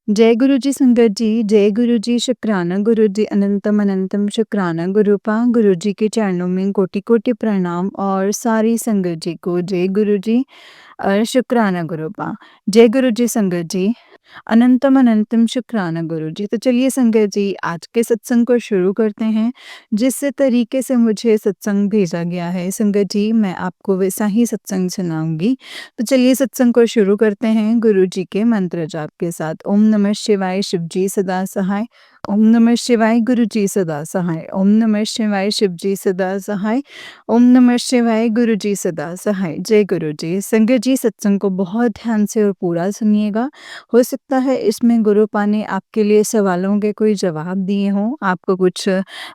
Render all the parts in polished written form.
जय गुरु जी संगत जी, जय गुरु जी, शुक्राना गुरु जी, अनंतम अनंतम शुक्राना गुरुपा। गुरु जी के चरणों में कोटि कोटि प्रणाम और सारी संगत जी को जय गुरु जी और शुक्राना गुरुपा। जय गुरु जी संगत जी, अनंतम अनंतम शुक्राना गुरु जी। तो चलिए संगत जी, आज के सत्संग को शुरू करते हैं। जिस तरीके से मुझे सत्संग भेजा गया है संगत जी, मैं आपको वैसा ही सत्संग सुनाऊंगी। तो चलिए सत्संग को शुरू करते हैं गुरु जी के मंत्र जाप के साथ। ओम नमः शिवाय, शिव जी सदा सहाय। ओम नमः शिवाय, गुरु जी सदा सहाय। ओम नमः शिवाय, शिव जी सदा सहाय। ओम नमः शिवाय, गुरु जी सदा सहाय। जय गुरु जी। संगत जी, सत्संग को बहुत ध्यान से और पूरा सुनिएगा। हो सकता है इसमें गुरुपा ने आपके लिए सवालों के कोई जवाब दिए हों, आपको कुछ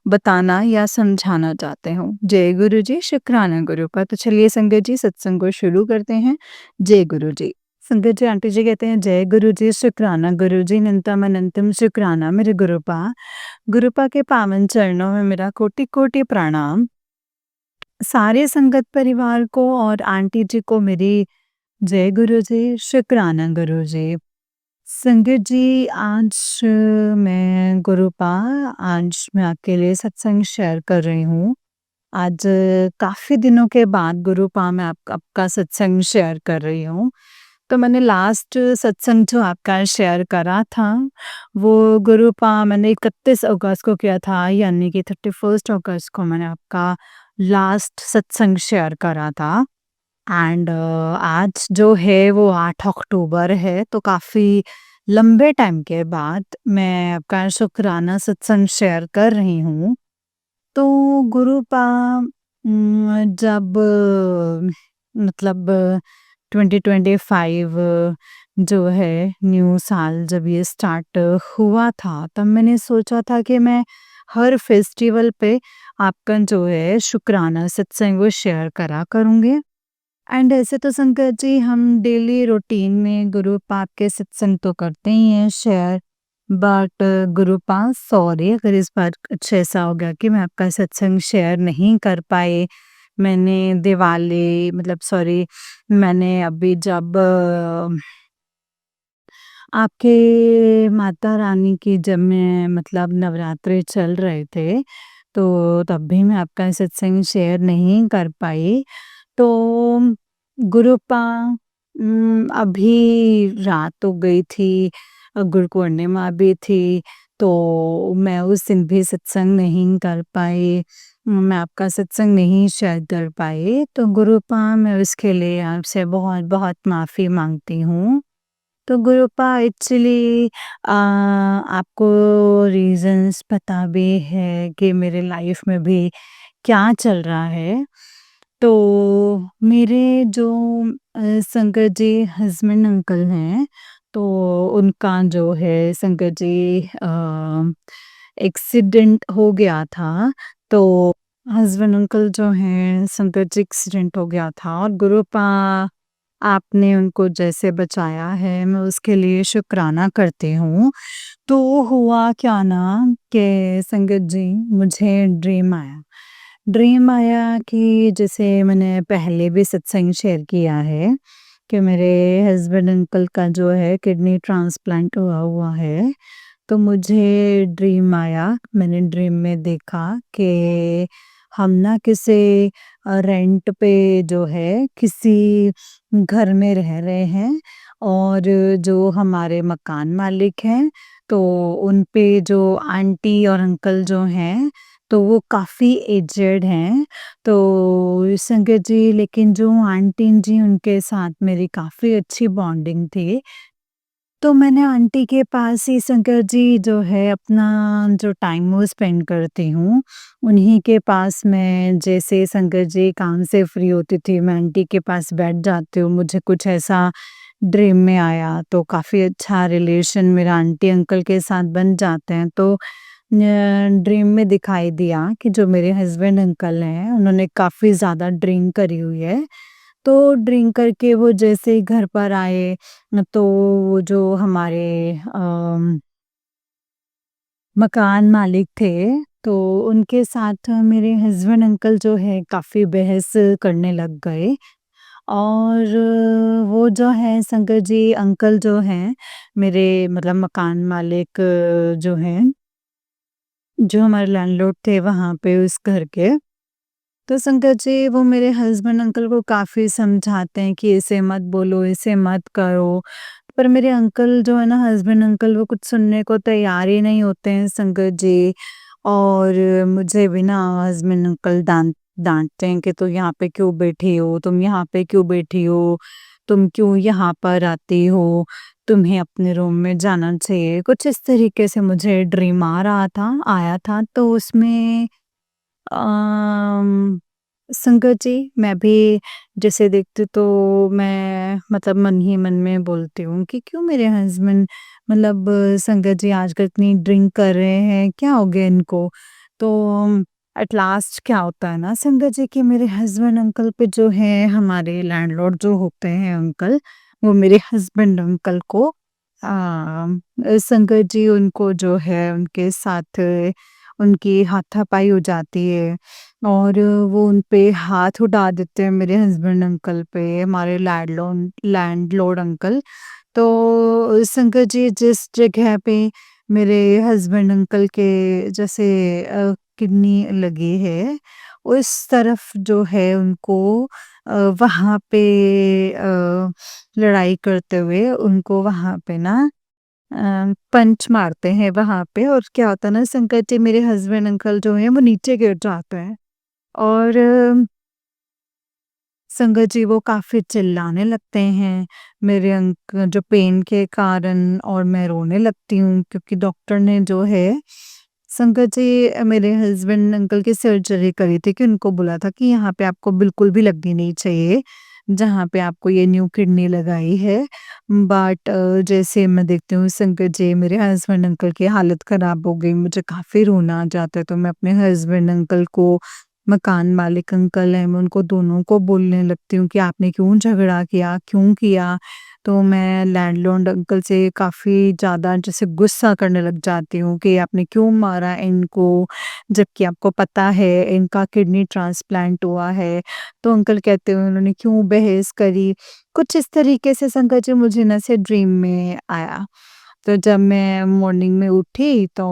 बताना या समझाना चाहते हों। जय गुरु जी, शुक्राना गुरुपा। तो चलिए संगत जी, सत्संग को शुरू करते हैं। जय गुरु जी। संगत जी, आंटी जी कहते हैं जय गुरु जी, शुक्राना गुरु जी, अनंतम अनंतम शुक्राना मेरे गुरुपा। गुरुपा के पावन चरणों में मेरा कोटि कोटि प्रणाम। सारे संगत परिवार को और आंटी जी को मेरी जय गुरु जी, शुक्राना गुरु जी। संगत जी, आज मैं गुरुपा, आज मैं आपके लिए सत्संग शेयर कर रही हूँ। आज काफ़ी दिनों के बाद गुरुपा मैं आपका सत्संग शेयर कर रही हूँ। तो मैंने लास्ट सत्संग जो आपका शेयर करा था, वो गुरुपा मैंने 31 अगस्त को किया था, यानी कि 31 अगस्त को मैंने आपका लास्ट सत्संग शेयर करा था। एंड आज जो है वो 8 अक्टूबर है, तो काफ़ी लंबे टाइम के बाद मैं आपका शुक्राना सत्संग शेयर कर रही हूँ। तो गुरुपा, जब मतलब 2025 जो है न्यू साल जब ये स्टार्ट हुआ था, तब मैंने सोचा था कि मैं हर फेस्टिवल पे आपका जो है शुक्राना सत्संग वो शेयर करा करूँगी। एंड ऐसे तो संगत जी, हम डेली रूटीन में गुरुपा के सत्संग तो करते ही हैं शेयर, बट गुरुपा सॉरी अगर इस बार कुछ ऐसा हो गया कि मैं आपका सत्संग शेयर नहीं कर पाई। मैंने दिवाली मतलब सॉरी, मैंने अभी जब आपके माता रानी की जब मैं मतलब नवरात्रे चल रहे थे, तो तब भी मैं आपका सत्संग शेयर नहीं कर पाई। तो गुरुपा, अभी रात हो गई थी, गुरु पूर्णिमा भी थी, तो मैं उस दिन भी सत्संग नहीं कर पाई। मैं आपका सत्संग नहीं शेयर कर पाई, तो गुरुपा मैं उसके लिए आपसे बहुत-बहुत माफ़ी माँगती हूँ। तो गुरुपा एक्चुअली आपको रीज़न्स पता भी है कि मेरे लाइफ़ में भी क्या चल रहा है। तो मेरे जो शंकर जी हस्बैंड अंकल हैं, तो उनका जो है शंकर जी एक्सीडेंट हो गया था। तो हस्बैंड अंकल जो हैं शंकर जी एक्सीडेंट हो गया था, और गुरुपा आपने उनको जैसे बचाया है, मैं उसके लिए शुक्राना करती हूँ। तो हुआ क्या ना कि संगत जी, मुझे ड्रीम आया कि जैसे मैंने पहले भी सत्संग शेयर किया है कि मेरे हस्बैंड अंकल का जो है किडनी ट्रांसप्लांट हुआ हुआ है। तो मुझे ड्रीम आया, मैंने ड्रीम में देखा कि हम ना किसी रेंट पे जो है किसी घर में रह रहे हैं, और जो हमारे मकान मालिक हैं, तो उन पे जो आंटी और अंकल जो हैं, तो वो काफ़ी एजेड हैं। तो संगत जी, लेकिन जो आंटी जी उनके साथ मेरी काफ़ी अच्छी बॉन्डिंग थी। तो मैंने आंटी के पास ही शंकर जी जो है अपना जो टाइम वो स्पेंड करती हूँ, उन्हीं के पास मैं जैसे शंकर जी काम से फ्री होती थी, मैं आंटी के पास बैठ जाती हूँ। मुझे कुछ ऐसा ड्रीम में आया, तो काफ़ी अच्छा रिलेशन मेरा आंटी अंकल के साथ बन जाते हैं। तो ड्रीम में दिखाई दिया कि जो मेरे हस्बैंड अंकल हैं, उन्होंने काफ़ी ज़्यादा ड्रिंक करी हुई है। तो ड्रिंक करके वो जैसे ही घर पर आए, तो वो जो हमारे मकान मालिक थे, तो उनके साथ मेरे हस्बैंड अंकल जो है काफ़ी बहस करने लग गए। और वो जो है शंकर जी अंकल जो हैं, मेरे मतलब मकान मालिक जो हैं, जो हमारे लैंडलॉर्ड थे वहाँ पे उस घर के। तो शंकर जी वो मेरे हस्बैंड अंकल को काफ़ी समझाते हैं कि ऐसे मत बोलो, ऐसे मत करो। पर मेरे अंकल जो है ना हस्बैंड अंकल वो कुछ सुनने को तैयार ही नहीं होते हैं शंकर जी। और मुझे भी ना हस्बैंड अंकल डाँटते हैं कि तुम यहाँ पे क्यों बैठी हो? तुम यहाँ पे क्यों बैठी हो? तुम क्यों यहाँ पर आती हो? तुम्हें अपने रूम में जाना चाहिए। कुछ इस तरीके से मुझे ड्रीम आया था तो उसमें अम, संगत जी, मैं भी जैसे देखती तो मैं मतलब मन ही मन में बोलती हूँ कि क्यों मेरे हस्बैंड मतलब संगत जी आजकल इतनी ड्रिंक कर रहे हैं, क्या हो गया इनको? तो एट लास्ट क्या होता है ना संगत जी कि मेरे हस्बैंड अंकल पे जो है हमारे लैंडलॉर्ड जो होते हैं अंकल, वो मेरे हस्बैंड अंकल को संगत जी उनको जो है उनके साथ उनकी हाथापाई हो जाती है और वो उन पे हाथ उठा देते हैं मेरे हस्बैंड अंकल पे, हमारे लैंडलॉर्ड अंकल। तो शंकर जी जिस जगह पे मेरे हस्बैंड अंकल के जैसे किडनी लगी है, उस तरफ जो है उनको वहाँ पे लड़ाई करते हुए उनको वहाँ पे ना पंच मारते हैं वहाँ पे और क्या होता है ना शंकर जी मेरे हस्बैंड अंकल जो हैं वो नीचे गिर जाते हैं और संगत जी वो काफ़ी चिल्लाने लगते हैं मेरे जो पेन के कारण और मैं रोने लगती हूँ क्योंकि डॉक्टर ने जो है संगत जी मेरे हस्बैंड अंकल की सर्जरी करी थी कि उनको बोला था कि यहाँ पे आपको बिल्कुल भी लगनी नहीं चाहिए, जहाँ पे आपको ये न्यू किडनी लगाई है। बट जैसे मैं देखती हूँ संगत जी मेरे हस्बैंड अंकल की हालत ख़राब हो गई, मुझे काफ़ी रोना आ जाता है तो मैं अपने हस्बैंड अंकल को मकान मालिक अंकल हैं, मैं उनको दोनों को बोलने लगती हूँ कि आपने क्यों झगड़ा किया? क्यों किया? तो मैं लैंडलॉर्ड अंकल से काफ़ी ज़्यादा जैसे गुस्सा करने लग जाती हूँ कि आपने क्यों मारा इनको? जबकि आपको पता है इनका किडनी ट्रांसप्लांट हुआ है। तो अंकल कहते हैं उन्होंने क्यों बहस करी? कुछ इस तरीके से संगत जी मुझे ना से ड्रीम में आया। तो जब मैं मॉर्निंग में उठी तो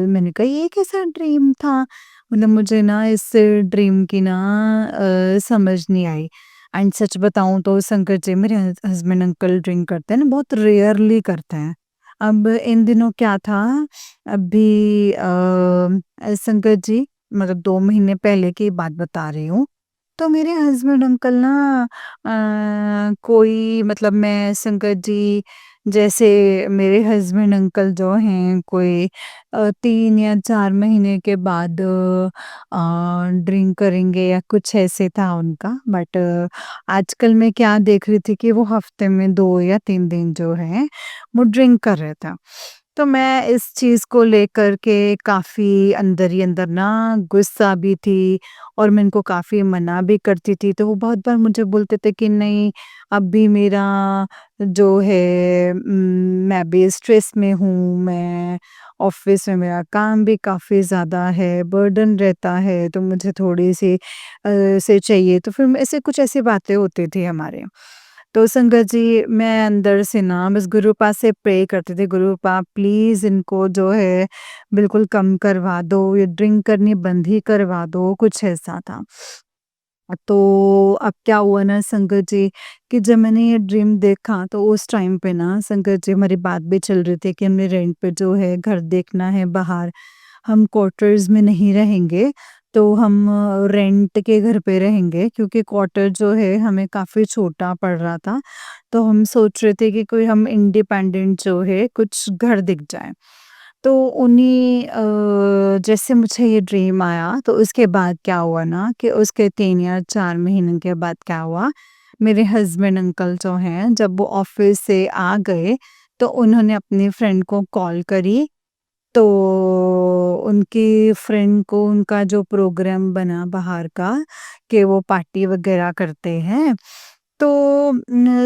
मैंने कहा ये कैसा ड्रीम था? मतलब मुझे ना इस ड्रीम की ना समझ नहीं आई। एंड सच बताऊँ तो शंकर जी मेरे हस्बैंड अंकल ड्रिंक करते हैं ना बहुत रेयरली करते हैं। अब इन दिनों क्या था अभी शंकर जी मतलब 2 महीने पहले की बात बता रही हूँ। तो मेरे हस्बैंड अंकल ना कोई मतलब मैं शंकर जी जैसे मेरे हस्बैंड अंकल जो हैं कोई 3 या 4 महीने के बाद ड्रिंक करेंगे या कुछ ऐसे था उनका। बट आजकल मैं क्या देख रही थी कि वो हफ्ते में 2 या 3 दिन जो है वो ड्रिंक कर रहे थे। तो मैं इस चीज़ को लेकर के काफ़ी अंदर ही अंदर ना गुस्सा भी थी और मैं इनको काफ़ी मना भी करती थी। तो वो बहुत बार मुझे बोलते थे कि नहीं अब भी मेरा जो है मैं भी स्ट्रेस में हूँ, मैं ऑफ़िस में मेरा काम भी काफ़ी ज़्यादा है, बर्डन रहता है तो मुझे थोड़ी-सी से चाहिए। तो फिर ऐसे कुछ ऐसी बातें होती थी हमारे। तो संगत जी मैं अंदर से ना बस गुरुपा से प्रे करती थी, गुरुपा प्लीज़ इनको जो है बिल्कुल कम करवा दो, ये ड्रिंक करनी बंद ही करवा दो, कुछ ऐसा था। तो अब क्या हुआ ना संगत जी कि जब मैंने ये ड्रीम देखा तो उस टाइम पे ना संगत जी हमारी बात भी चल रही थी कि हमने रेंट पे जो है घर देखना है बाहर। हम क्वार्टर्स में नहीं रहेंगे, तो हम रेंट के घर पे रहेंगे क्योंकि क्वार्टर जो है हमें काफ़ी छोटा पड़ रहा था। तो हम सोच रहे थे कि कोई हम इंडिपेंडेंट जो है कुछ घर दिख जाए। तो उन्हीं जैसे मुझे ये ड्रीम आया तो उसके बाद क्या हुआ ना कि उसके 3 या 4 महीने के बाद क्या हुआ, मेरे हस्बैंड अंकल जो हैं जब वो ऑफ़िस से आ गए, तो उन्होंने अपनी फ्रेंड को कॉल करी। तो उनकी फ्रेंड को उनका जो प्रोग्राम बना बाहर का कि वो पार्टी वगैरह करते हैं। तो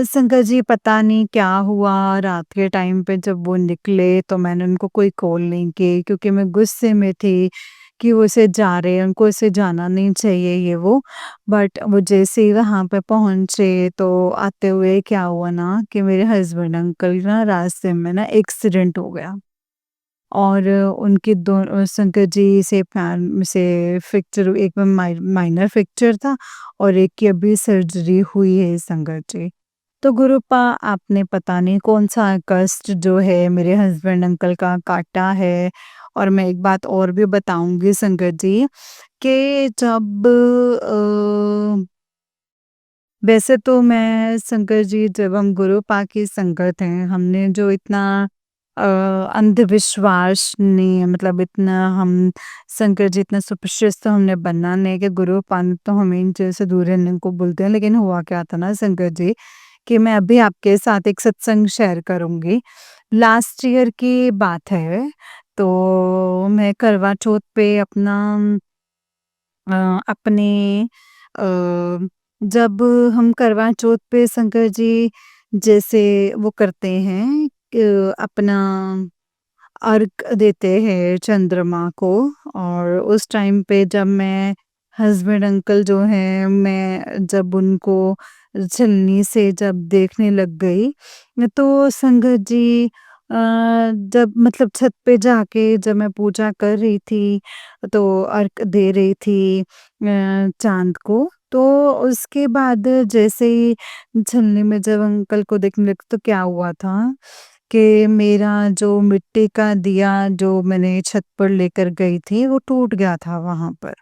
शंकर जी पता नहीं क्या हुआ रात के टाइम पे जब वो निकले तो मैंने उनको कोई कॉल नहीं की क्योंकि मैं गुस्से में थी कि वो ऐसे जा रहे हैं, उनको ऐसे जाना नहीं चाहिए ये वो। बट वो जैसे ही वहाँ पे पहुँचे तो आते हुए क्या हुआ ना कि मेरे हस्बैंड अंकल ना रास्ते में ना एक्सीडेंट हो गया। और उनके शंकर जी से पैर में से फ्रैक्चर, एक में माइनर फ्रैक्चर था और एक की अभी सर्जरी हुई है शंकर जी। तो गुरुपा आपने पता नहीं कौन-सा कष्ट जो है मेरे हस्बैंड अंकल का काटा है। और मैं एक बात और भी बताऊँगी शंकर जी कि जब वैसे तो मैं शंकर जी, जब हम गुरुपा की संगत हैं, हमने जो इतना अ, अंधविश्वास नहीं है, मतलब इतना हम शंकर जी इतना सुपरस्टिशियस तो हमने बनना नहीं है कि गुरुपा ने तो हमें इन चीज़ों से दूर रहने को बोलते हैं। लेकिन हुआ क्या था ना शंकर जी कि मैं अभी आपके साथ एक सत्संग शेयर करूँगी। लास्ट ईयर की बात है, तो मैं करवा चौथ पे अपने अ, जब हम करवा चौथ पे शंकर जी जैसे वो करते हैं अपना अर्घ देते हैं चंद्रमा को। और उस टाइम पे जब मैं हस्बैंड अंकल जो हैं, मैं जब उनको छलनी से जब देखने लग गई, तो संगत जी जब मतलब छत पे जाके जब मैं पूजा कर रही थी, तो अर्घ दे रही थी चाँद को, तो उसके बाद जैसे ही छलनी में जब अंकल को देखने लगी तो क्या हुआ था कि मेरा जो मिट्टी का दिया जो मैंने छत पर लेकर गई थी, वो टूट गया था वहाँ पर।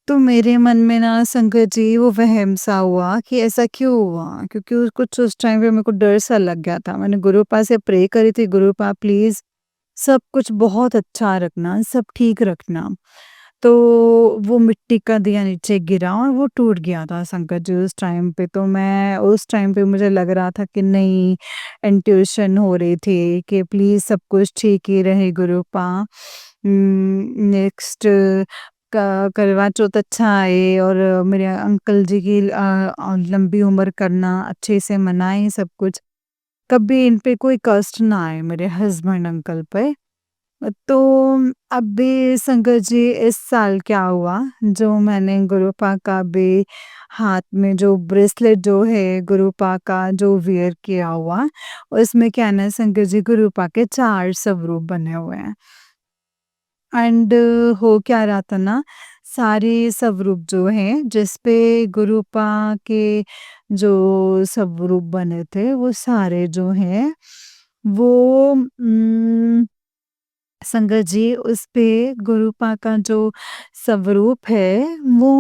तो मेरे मन में ना संगत जी वो वहम-सा हुआ कि ऐसा क्यों हुआ? क्योंकि कुछ उस टाइम पे मेरे को डर-सा लग गया था। मैंने गुरुपा से प्रे करी थी, गुरुपा प्लीज़ सब कुछ बहुत अच्छा रखना, सब ठीक रखना। तो वो मिट्टी का दिया नीचे गिरा और वो टूट गया था संकट जी उस टाइम पे। तो मैं उस टाइम पे मुझे लग रहा था कि नहीं, इंट्यूशन हो रही थी कि प्लीज़ सब कुछ ठीक ही रहे गुरुपा। नेक्स्ट का करवा चौथ अच्छा आए और मेरे अंकल जी की लंबी उम्र करना, अच्छे से मनाएँ सब कुछ। कभी इन पे कोई कष्ट ना आए मेरे हस्बैंड अंकल पे। तो अभी शंकर जी इस साल क्या हुआ, जो मैंने गुरुपा का भी हाथ में जो ब्रेसलेट जो है गुरुपा का जो वियर किया हुआ, उसमें क्या है ना शंकर जी गुरुपा के 4 स्वरूप बने हुए हैं। एंड हो क्या रहा था ना, सारे स्वरूप जो हैं जिसपे गुरुपा के जो स्वरूप बने थे, वो सारे जो हैं वो संगत जी उस पे गुरुपा का जो स्वरूप है वो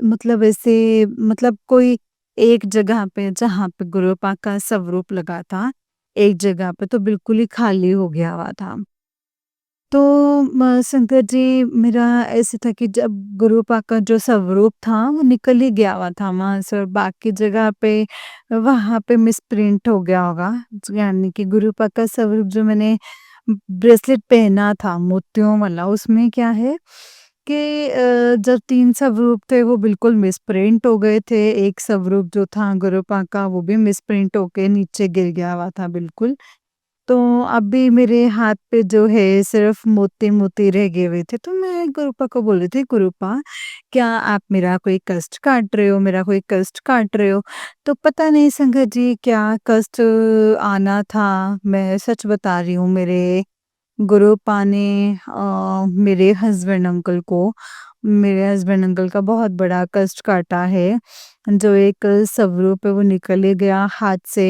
मतलब ऐसे, मतलब कोई एक जगह पे जहाँ पे गुरुपा का स्वरूप लगा था, एक जगह पे तो बिल्कुल ही खाली हो गया हुआ था। तो शंकर जी मेरा ऐसे था कि जब गुरुपा का जो स्वरूप था वो निकल ही गया हुआ था वहाँ से, और बाकी जगह पे वहाँ पे मिसप्रिंट हो गया होगा। यानी कि गुरुपा का स्वरूप जो मैंने ब्रेसलेट पहना था मोतियों वाला, उसमें क्या है कि जब 3 स्वरूप थे वो बिल्कुल मिसप्रिंट हो गए थे। एक स्वरूप जो था गुरुपा का वो भी मिसप्रिंट होके नीचे गिर गया हुआ था बिल्कुल। तो अभी मेरे हाथ पे जो है सिर्फ मोती-मोती रह गए हुए थे। तो मैं गुरुपा को बोल रही थी, "गुरुपा, क्या आप मेरा कोई कष्ट काट रहे हो? मेरा कोई कष्ट काट रहे हो?" तो पता नहीं संगत जी क्या कष्ट आना था, मैं सच बता रही हूँ, मेरे गुरुपा ने मेरे हस्बैंड अंकल को, मेरे हस्बैंड अंकल का बहुत बड़ा कष्ट काटा है। जो एक स्वरूप है वो निकल ही गया हाथ से।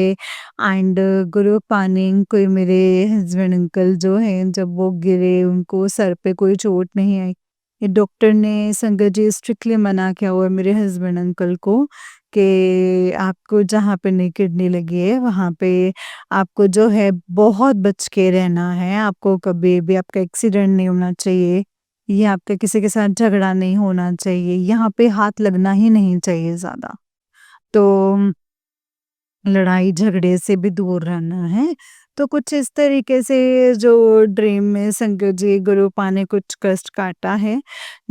एंड गुरुपा ने कोई, मेरे हस्बैंड अंकल जो हैं जब वो गिरे उनको सर पे कोई चोट नहीं आई। ये डॉक्टर ने संगत जी स्ट्रिक्टली मना किया हुआ है मेरे हस्बैंड अंकल को कि आपको जहाँ पे नहीं किडनी लगी है वहाँ पे आपको जो है बहुत बच के रहना है, आपको कभी भी आपका एक्सीडेंट नहीं होना चाहिए, या आपका किसी के साथ झगड़ा नहीं होना चाहिए, यहाँ पे हाथ लगना ही नहीं चाहिए ज़्यादा। तो लड़ाई झगड़े से भी दूर रहना है। तो कुछ इस तरीके से जो ड्रीम में शंकर जी गुरुपा ने कुछ कष्ट काटा है,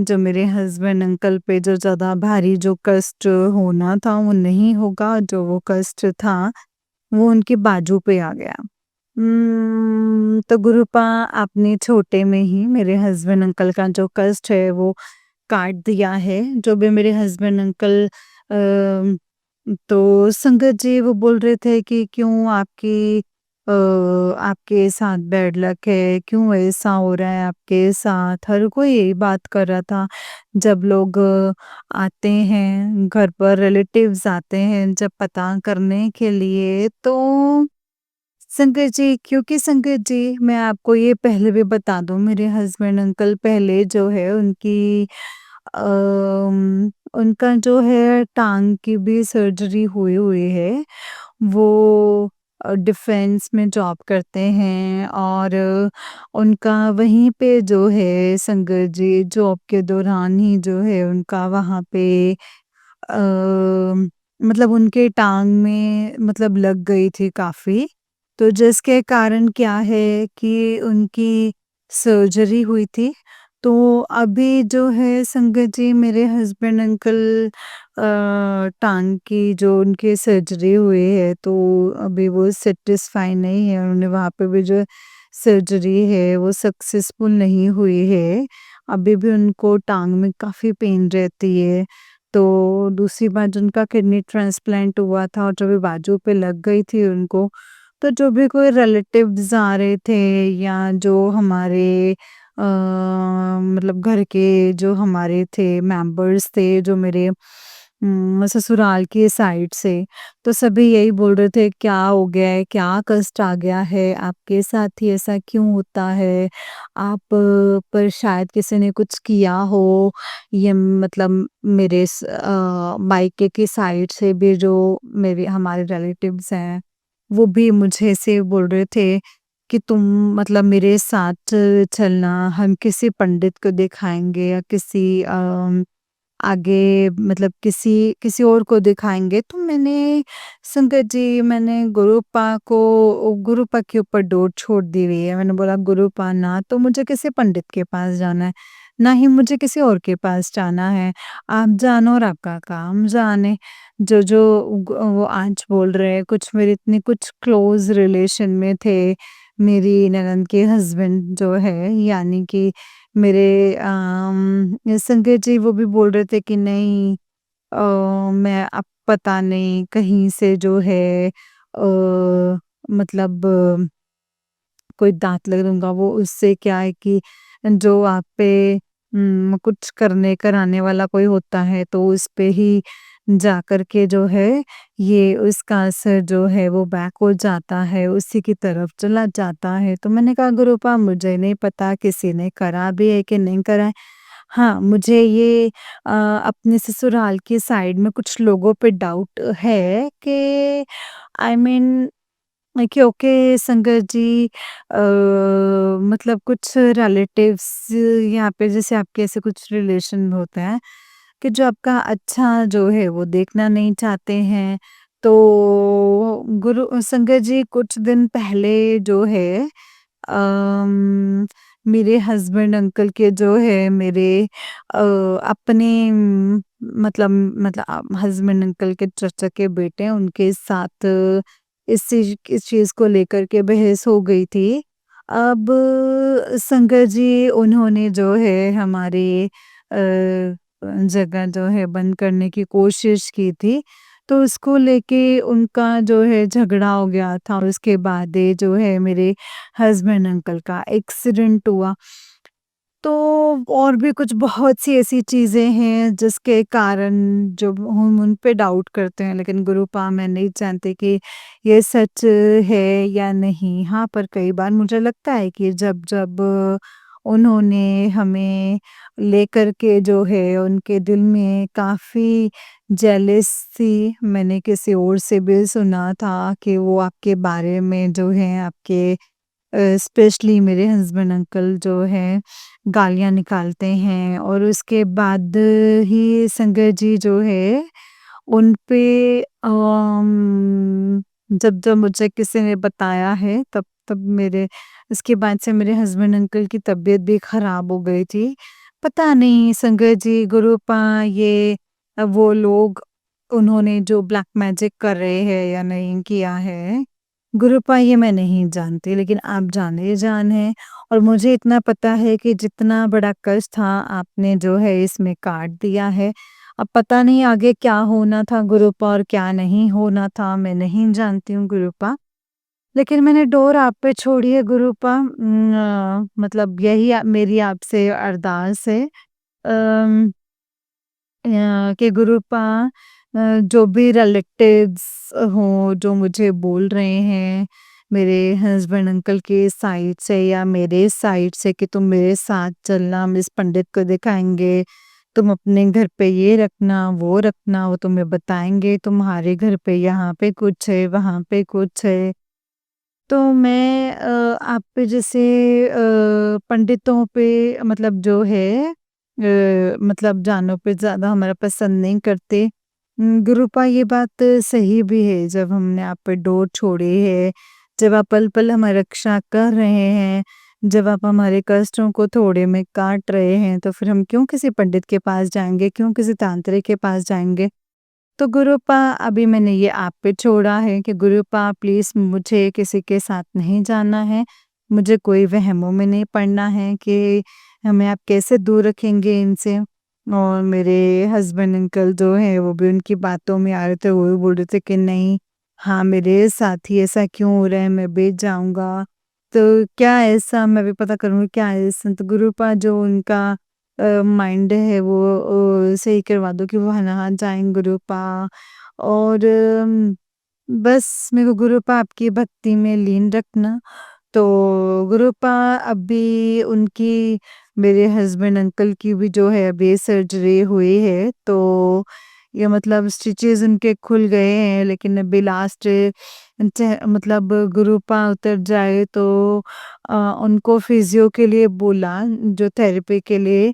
जो मेरे हस्बैंड अंकल पे जो ज़्यादा भारी जो कष्ट होना था वो नहीं होगा, जो वो कष्ट था वो उनके बाजू पे आ गया। तो गुरुपा आपने छोटे में ही मेरे हस्बैंड अंकल का जो कष्ट है वो काट दिया है। जो भी मेरे हस्बैंड अंकल तो संगत जी वो बोल रहे थे कि क्यों आपके साथ बैड लक है, क्यों ऐसा हो रहा है आपके साथ? हर कोई यही बात कर रहा था। जब लोग आते हैं, घर पर रिलेटिव्स आते हैं जब पता करने के लिए तो संगत जी क्योंकि संगत जी मैं आपको ये पहले भी बता दूँ मेरे हस्बैंड अंकल पहले जो है उनका जो है टाँग की भी सर्जरी हुई हुई है। वो डिफेंस में जॉब करते हैं और उनका वहीं पे जो है संगत जी जॉब के दौरान ही जो है उनका वहाँ पे अ, मतलब उनके टाँग में मतलब लग गई थी काफ़ी। तो जिसके कारण क्या है कि उनकी सर्जरी हुई थी। तो अभी जो है संगत जी मेरे हस्बैंड अंकल टाँग की जो उनकी सर्जरी हुई है तो अभी वो सैटिस्फाई नहीं है। उन्होंने वहाँ पे भी जो सर्जरी है वो सक्सेसफुल नहीं हुई है। अभी भी उनको टाँग में काफ़ी पेन रहती है। तो दूसरी बार जो उनका किडनी ट्रांसप्लांट हुआ था और जो भी बाजू पे लग गई थी उनको, तो जो भी कोई रिलेटिव्स आ रहे थे या जो हमारे मतलब घर के जो हमारे थे मेंबर्स थे जो मेरे ससुराल के साइड से, तो सभी यही बोल रहे थे क्या हो गया है? क्या कष्ट आ गया है? आपके साथ ही ऐसा क्यों होता है? आप पर शायद किसी ने कुछ किया हो ये मतलब मेरे मायके की साइड से भी जो मेरे हमारे रिलेटिव्स हैं, वो भी मुझे ऐसे बोल रहे थे कि तुम मतलब मेरे साथ चलना, हम किसी पंडित को दिखाएँगे या किसी आगे मतलब किसी किसी और को दिखाएँगे। तो मैंने गुरुपा के ऊपर डोर छोड़ दी हुई है। मैंने बोला गुरुपा ना तो मुझे किसी पंडित के पास जाना है, ना ही मुझे किसी और के पास जाना है। आप जानो और आपका काम जाने। जो वो आज बोल रहे हैं कुछ मेरे इतने कुछ क्लोज़ रिलेशन में थे, मेरी ननंद के हस्बैंड जो है यानी कि मेरे संजय जी वो भी बोल रहे थे कि नहीं मैं अब पता नहीं कहीं से जो है मतलब कोई दाँत लगा दूँगा वो उससे क्या है कि जो आप पे कुछ करने कराने वाला कोई होता है तो उस पे ही जा कर के जो है ये उसका असर जो है वो बैक हो जाता है, उसी की तरफ चला जाता है। तो मैंने कहा गुरुपा मुझे नहीं पता किसी ने करा भी है कि नहीं करा है। हाँ, मुझे ये अपने ससुराल की साइड में कुछ लोगों पे डाउट है कि आई मीन क्योंकि संगत जी मतलब कुछ रिलेटिव्स यहाँ पे जैसे आपके ऐसे कुछ रिलेशन होते हैं कि जो आपका अच्छा जो है वो देखना नहीं चाहते हैं। तो गुरु संगत जी कुछ दिन पहले जो है मेरे हस्बैंड अंकल के जो है मेरे अपने मतलब हस्बैंड अंकल के चाचा के बेटे हैं उनके साथ इस चीज़ को लेकर के बहस हो गई थी। अब शंकर जी उन्होंने जो है हमारे जगह जो है बंद करने की कोशिश की थी। तो उसको लेके उनका जो है झगड़ा हो गया था और उसके बाद ये जो है मेरे हस्बैंड अंकल का एक्सीडेंट हुआ। तो और भी कुछ बहुत सी ऐसी चीज़ें हैं जिसके कारण जो हम उन पे डाउट करते हैं लेकिन गुरुपा मैं नहीं जानती कि ये सच है या नहीं। हाँ, पर कई बार मुझे लगता है कि जब उन्होंने हमें लेकर के जो है उनके दिल में काफ़ी जेलसी मैंने किसी और से भी सुना था कि वो आपके बारे में जो है आपके स्पेशली मेरे हस्बैंड अंकल जो हैं गालियाँ निकालते हैं और उसके बाद ही संगत जी जो है उन पे जब मुझे किसी ने बताया है तब मेरे इसके बाद से मेरे हस्बैंड अंकल की तबीयत भी खराब हो गई थी। पता नहीं संगत जी, गुरुपा ये वो लोग उन्होंने जो ब्लैक मैजिक कर रहे हैं या नहीं किया है। गुरुपा ये मैं नहीं जानती, लेकिन आप जाने-जान हैं और मुझे इतना पता है कि जितना बड़ा कष्ट था आपने जो है इसमें काट दिया है। अब पता नहीं आगे क्या होना था गुरुपा और क्या नहीं होना था, मैं नहीं जानती हूँ गुरुपा। लेकिन मैंने डोर आप पे छोड़ी है गुरुपा, मतलब यही मेरी आपसे अरदास है। अम कि गुरुपा, जो भी रिलेटिव्स हों जो मुझे बोल रहे हैं मेरे हस्बैंड अंकल के साइड से या मेरे साइड से कि तुम मेरे साथ चलना, हम इस पंडित को दिखाएंगे, तुम अपने घर पे ये रखना वो रखना, वो तुम्हें बताएंगे तुम्हारे घर पे यहाँ पे कुछ है वहाँ पे कुछ है। तो मैं आप पे जैसे पंडितों पे मतलब जो है मतलब जानों पे ज़्यादा हमारा पसंद नहीं करते। गुरुपा ये बात सही भी है, जब हमने आप पे डोर छोड़ी है, जब आप पल-पल हमारी रक्षा कर रहे हैं, जब आप हमारे कष्टों को थोड़े में काट रहे हैं, तो फिर हम क्यों किसी पंडित के पास जाएँगे, क्यों किसी तांत्रिक के पास जाएँगे? तो गुरुपा अभी मैंने ये आप पे छोड़ा है कि गुरुपा प्लीज़ मुझे किसी के साथ नहीं जाना है। मुझे कोई वहमों में नहीं पड़ना है कि हमें आप कैसे दूर रखेंगे इनसे। और मेरे हस्बैंड अंकल जो हैं वो भी उनकी बातों में आ रहे थे, वो भी बोल रहे थे कि नहीं, हाँ, मेरे साथ ही ऐसा क्यों हो रहा है, मैं बैठ जाऊँगा। तो क्या ऐसा मैं भी पता करूँगी क्या है ऐसा, तो गुरुपा जो उनका माइंड है वो सही करवा दो कि वो है जाएँ गुरुपा। और बस मेरे को गुरुपा आपकी भक्ति में लीन रखना। तो गुरुपा अभी उनकी मेरे हस्बैंड अंकल की भी जो है अभी सर्जरी हुई है, तो ये मतलब स्टिचेज़ उनके खुल गए हैं, लेकिन अभी लास्ट मतलब गुरुपा उतर जाए तो उनको फिजियो के लिए बोला, जो थेरेपी के लिए।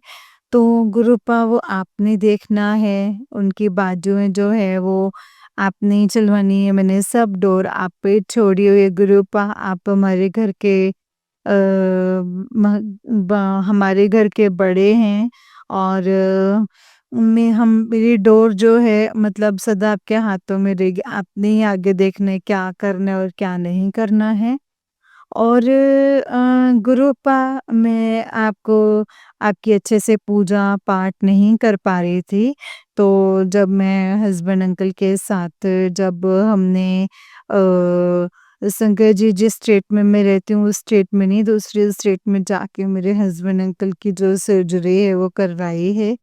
तो गुरुपा वो आपने देखना है, उनकी बाजुएँ जो है वो आपने ही चलवानी है। मैंने सब डोर आप पे छोड़ी हुई है गुरुपा, आप हमारे घर के म ब हमारे घर के बड़े हैं और मैं हम मेरी डोर जो है मतलब सदा आपके हाथों में रहेगी। आपने ही आगे देखना है क्या करना है और क्या नहीं करना है। और गुरुपा मैं आपको आपकी अच्छे से पूजा-पाठ नहीं कर पा रही थी, तो जब मैं हस्बैंड अंकल के साथ जब हमने शंकर जी जिस स्टेट में मैं रहती हूँ, उस स्टेट में नहीं दूसरे स्टेट में जाके मेरे हस्बैंड अंकल की जो सर्जरी है वो करवाई है।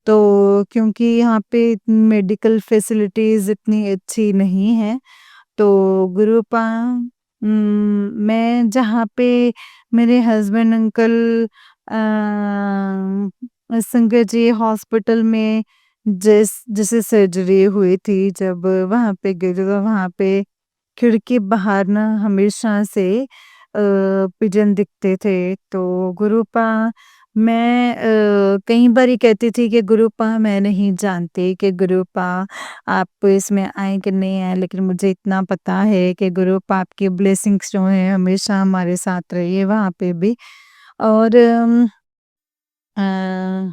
तो क्योंकि यहाँ पे मेडिकल फैसिलिटीज़ इतनी अच्छी नहीं है, तो गुरुपा मैं जहाँ पे मेरे husband uncle Sanjay ji hospital में जैसे सर्जरी हुई थी, जब वहाँ पे गई तो वहाँ पे खिड़की बाहर ना हमेशा से पिजन दिखते थे। तो गुरुपा मैं कई बारी कहती थी कि गुरुपा मैं नहीं जानती कि गुरुपा आप इसमें आए कि नहीं आए, लेकिन मुझे इतना पता है कि गुरुपा आपकी ब्लेसिंग्स जो हैं हमेशा हमारे साथ रही है वहाँ पे भी। और अ,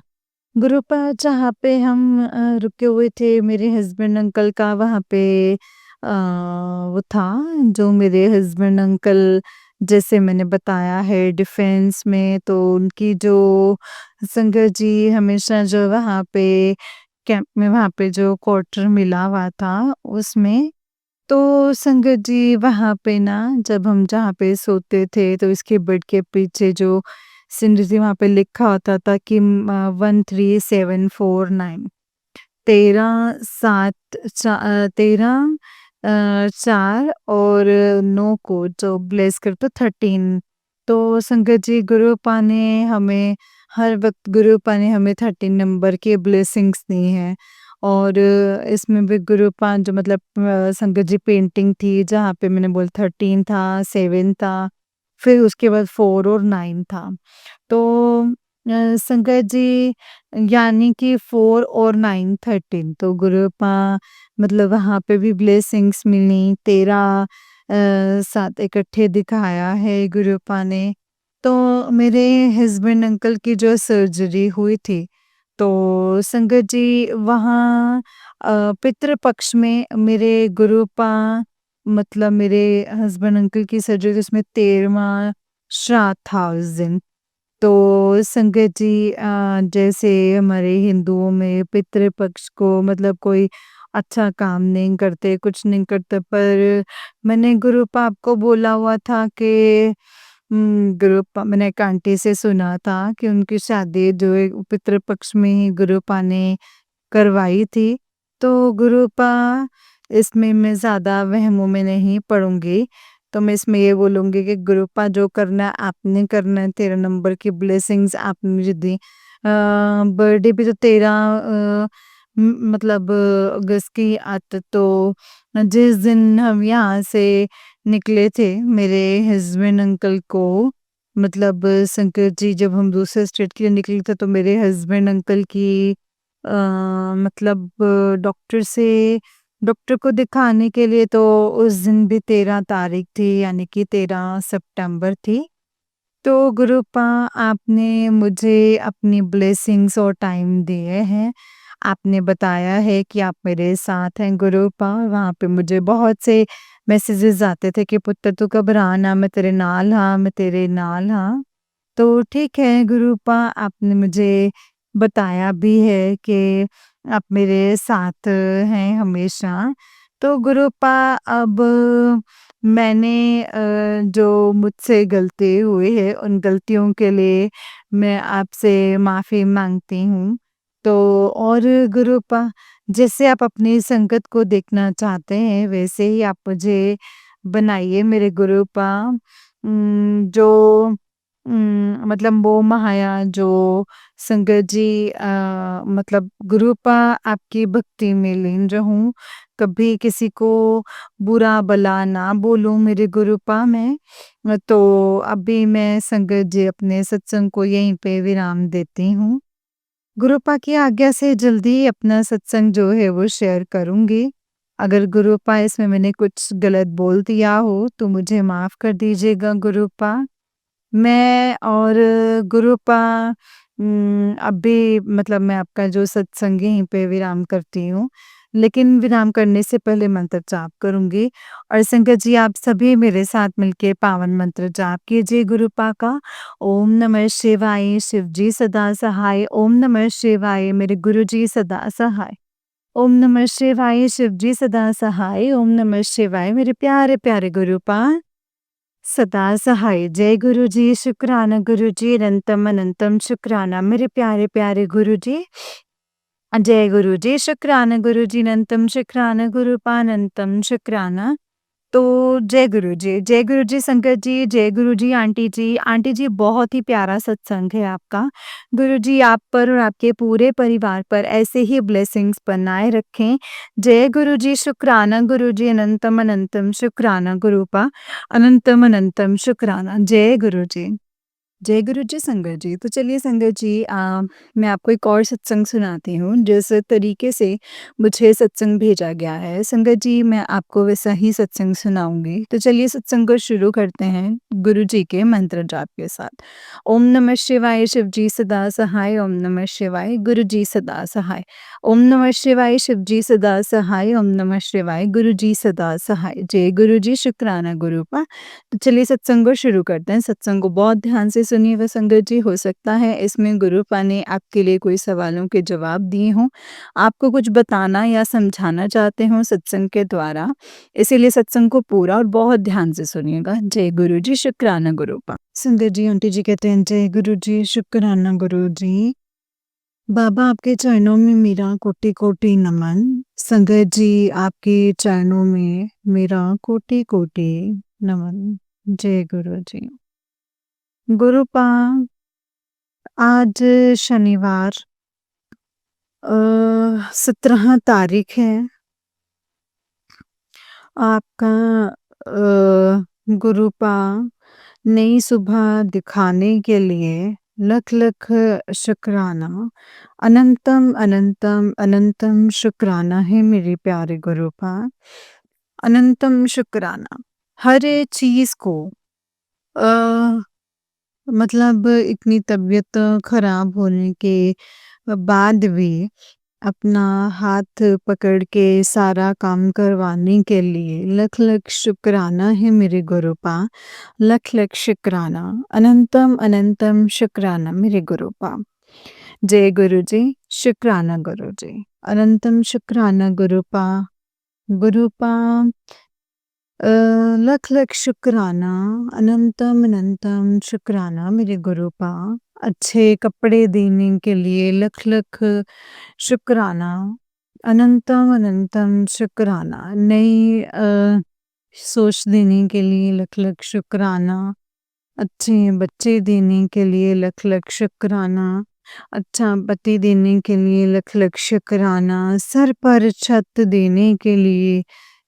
गुरुपा जहाँ पे हम रुके हुए थे मेरे हस्बैंड अंकल का वहाँ पे वो था, जो मेरे हस्बैंड अंकल जैसे मैंने बताया है डिफेंस में, तो उनकी जो संगत जी हमेशा जो वहाँ पे कैंप में वहाँ पे जो क्वार्टर मिला हुआ था उसमें, तो संगत जी वहाँ पे ना जब हम जहाँ पे सोते थे तो इसके बेड के पीछे जो सिंध जी वहाँ पे लिखा होता था कि 13749 13 4 और 9 को जो ब्लेस कर तो 13। तो संगत जी गुरुपा ने हमें हर वक़्त गुरुपा ने हमें 13 नंबर की ब्लेसिंग्स दी हैं। और इसमें भी गुरुपा जो मतलब संगत जी पेंटिंग थी जहाँ पे मैंने बोला 13 था, 7 था, फिर उसके बाद 4 और 9 था। तो संगत जी यानी कि 4 और 9 13, तो गुरुपा मतलब वहाँ पे भी ब्लेसिंग्स मिली, 13 साथ इकट्ठे दिखाया है गुरुपा ने। तो मेरे हस्बैंड अंकल की जो सर्जरी हुई थी, तो संगत जी वहाँ पितृ पक्ष में मेरे गुरुपा मतलब मेरे हस्बैंड अंकल की सर्जरी उसमें 13वां श्राद्ध था उस दिन। तो संगत जी जैसे हमारे हिंदुओं में पितृपक्ष को मतलब कोई अच्छा काम नहीं करते, कुछ नहीं करते, पर मैंने गुरु पाप को बोला हुआ था कि गुरुपा मैंने एक आंटी से सुना था कि उनकी शादी जो है पितृपक्ष में ही गुरुपा ने करवाई थी। तो गुरुपा इसमें मैं ज़्यादा वहमों में नहीं पड़ूँगी। तो मैं इसमें ये बोलूँगी कि गुरुपा जो करना है आपने करना है, 13 नंबर की ब्लेसिंग्स आपने मुझे दी। बर्थडे भी तो 13 मतलब अगस्त की आत तो जिस दिन हम यहाँ से निकले थे, मेरे हस्बैंड अंकल को मतलब शंकर जी जब हम दूसरे स्टेट के लिए निकले थे तो मेरे हस्बैंड अंकल की मतलब डॉक्टर को दिखाने के लिए तो उस दिन भी 13 तारीख थी यानी कि 13 सितंबर थी। तो गुरुपा आपने मुझे अपनी ब्लेसिंग्स और टाइम दिए हैं। आपने बताया है कि आप मेरे साथ हैं गुरुपा, वहाँ पे मुझे बहुत से मैसेजेस आते थे कि पुत्र तू घबरा ना, मैं तेरे नाल हाँ, मैं तेरे नाल हाँ। तो ठीक है गुरुपा आपने मुझे बताया भी है कि आप मेरे साथ हैं हमेशा। तो गुरुपा अब मैंने जो मुझसे गलती हुई है उन गलतियों के लिए मैं आपसे माफ़ी माँगती हूँ। तो और गुरुपा जैसे आप अपनी संगत को देखना चाहते हैं वैसे ही आप मुझे बनाइए मेरे गुरुपा। जो मतलब वो महाया जो संगत जी मतलब गुरुपा आपकी भक्ति में लीन रहूं, कभी किसी को बुरा भला ना बोलूं मेरे गुरुपा मैं। तो अभी मैं संगत जी अपने सत्संग को यहीं पे विराम देती हूँ। गुरुपा की आज्ञा से जल्दी ही अपना सत्संग जो है वो शेयर करूंगी। अगर गुरुपा इसमें मैंने कुछ गलत बोल दिया हो तो मुझे माफ कर दीजिएगा गुरुपा। मैं और गुरुपा अभी मतलब मैं आपका जो सत्संग है यहीं पे विराम करती हूँ। लेकिन विराम करने से पहले मंत्र जाप करूँगी और संगत जी आप सभी मेरे साथ मिलके पावन मंत्र जाप कीजिए गुरुपा का। ओम नमः शिवाय शिव जी सदा सहाय, ओम नमः शिवाय मेरे गुरुजी सदा सहाय। ओम नमः शिवाय शिव जी सदा सहाय, ओम नमः शिवाय मेरे प्यारे प्यारे गुरुपा सदा सहाय। जय गुरु जी, शुक्राना गुरु जी, अनंतम अनंतम शुक्राना मेरे प्यारे प्यारे गुरु जी। जय गुरु जी, शुक्राना गुरु जी, अनंतम शुक्राना गुरु पानंतम शुक्राना। तो जय गुरु जी संगत जी, जय गुरु जी आंटी जी। आंटी जी बहुत ही प्यारा सत्संग है आपका। गुरु जी आप पर और आपके पूरे परिवार पर ऐसे ही ब्लेसिंग्स बनाए रखें। जय गुरु जी, शुक्राना गुरु जी, अनंतम अनंतम शुक्राना गुरुपा, अनंतम अनंतम शुक्राना। जय गुरु जी। जय गुरु जी संगत जी। तो चलिए संगत जी मैं आपको एक और सत्संग सुनाती हूँ जिस तरीके से मुझे सत्संग भेजा गया है संगत जी मैं आपको वैसा ही सत्संग सुनाऊंगी। तो चलिए सत्संग को शुरू करते हैं गुरु जी के मंत्र जाप के साथ। ओम नमः शिवाय शिव जी सदा सहाय, ओम नमः शिवाय गुरु जी सदा सहाय। ओम नमः शिवाय शिव जी सदा सहाय, ओम नमः शिवाय गुरु जी सदा सहाय। जय गुरु जी, शुक्राना गुरुपा। तो चलिए सत्संग को शुरू करते हैं। सत्संग को बहुत ध्यान से सुनिएगा संगत जी, हो सकता है इसमें गुरुपा ने आपके लिए कोई सवालों के जवाब दिए हों, आपको कुछ बताना या समझाना चाहते हों सत्संग के द्वारा, इसीलिए सत्संग को पूरा और बहुत ध्यान से सुनिएगा। जय गुरु जी, शुक्राना गुरुपा। संगत जी आंटी जी कहते हैं जय गुरु जी, शुक्राना गुरु जी। बाबा आपके चरणों में मेरा कोटि कोटि नमन। संगत जी आपके चरणों में मेरा कोटि कोटि नमन। जय गुरु जी। गुरुपा आज शनिवार 17 तारीख है। आपका गुरुपा नई सुबह दिखाने के लिए लख लख शुक्राना, अनंतम अनंतम अनंतम शुक्राना है मेरे प्यारे गुरुपा। अनंतम शुक्राना हर चीज़ को अ, मतलब इतनी तबीयत खराब होने के बाद भी अपना हाथ पकड़ के सारा काम करवाने के लिए लख लख शुक्राना है मेरे गुरुपा। लख लख शुक्राना, अनंतम अनंतम शुक्राना मेरे गुरुपा। जय गुरु जी, शुक्राना गुरु जी। अनंतम शुक्राना गुरुपा। गुरुपा अ, लख लख शुक्राना, अनंतम अनंतम शुक्राना मेरे गुरुपा। अच्छे कपड़े देने के लिए लख लख शुक्राना, अनंतम अनंतम शुक्राना। नई सोच देने के लिए लख लख शुक्राना। अच्छे बच्चे देने के लिए लख लख शुक्राना। अच्छा पति देने के लिए लख लख शुक्राना। सर पर छत देने के लिए